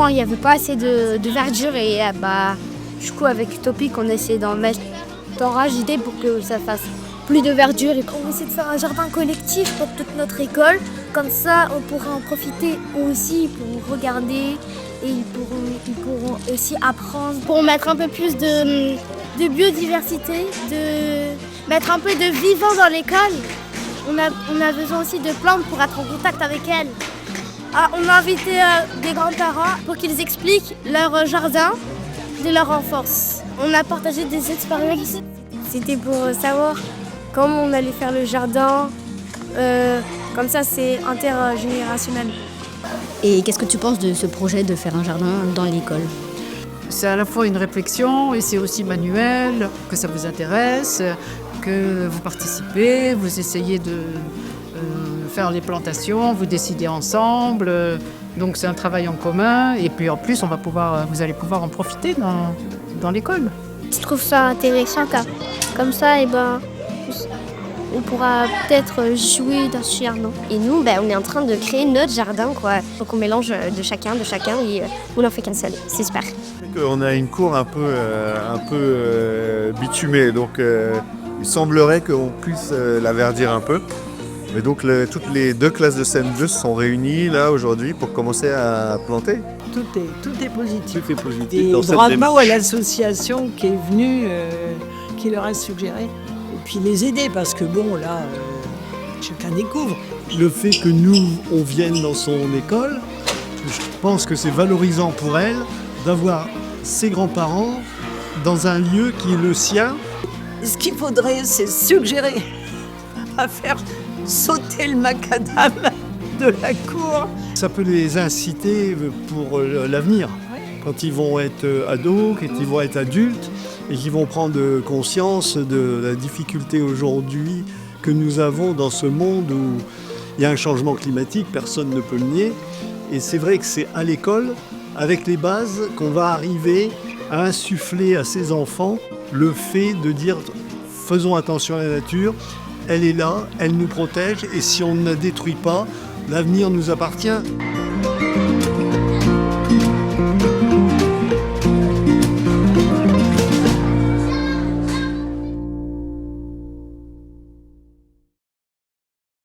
avant, il n'y avait pas assez de verdure et du coup, avec Utopique, on essaie d'en mettre d'enrager pour que ça fasse plus de verdure. Et on essaie de faire un jardin collectif pour toute notre école. Comme ça, on pourra en profiter aussi pour regarder et ils pourront aussi apprendre. Pour mettre un peu plus de biodiversité, de mettre un peu de vivant dans l'école. On a besoin aussi de plantes pour être en contact avec elles. On a invité des grands-parents pour qu'ils expliquent leur jardin de leur enfance. On a partagé des expériences. C'était pour savoir comment on allait faire le jardin. Comme ça, c'est intergénérationnel. Et qu'est-ce que tu penses de ce projet de faire un jardin dans l'école ? C'est à la fois une réflexion et c'est aussi manuel, que ça vous intéresse, que vous participez, vous essayez de faire les plantations, vous décidez ensemble. Donc c'est un travail en commun et puis en plus vous allez pouvoir en profiter dans l'école. Je trouve ça intéressant comme ça, on pourra peut-être jouer dans ce jardin. Et nous, on est en train de créer notre jardin, quoi. Donc on mélange de chacun et on n'en fait qu'un seul. C'est super. On a une cour un peu bitumée, donc il semblerait qu'on puisse la verdir un peu. Et donc toutes les 2 classes de CM2 se sont réunies là aujourd'hui pour commencer à planter. Tout est positif. Tout est positif. Et bravo à l'association qui est venue, qui leur a suggéré. Et puis les aider parce que chacun découvre. Le fait que nous, on vienne dans son école, je pense que c'est valorisant pour elle d'avoir ses grands-parents dans un lieu qui est le sien. Ce qu'il faudrait, c'est suggérer à faire sauter le macadam de la cour. Ça peut les inciter pour l'avenir. Quand ils vont être ados, quand ils vont être adultes, et qu'ils vont prendre conscience de la difficulté aujourd'hui que nous avons dans ce monde où il y a un changement climatique, personne ne peut le nier. Et c'est vrai que c'est à l'école, avec les bases, qu'on va arriver à insuffler à ces enfants le fait de dire « faisons attention à la nature ». Elle est là, elle nous protège et si on ne la détruit pas, l'avenir nous appartient.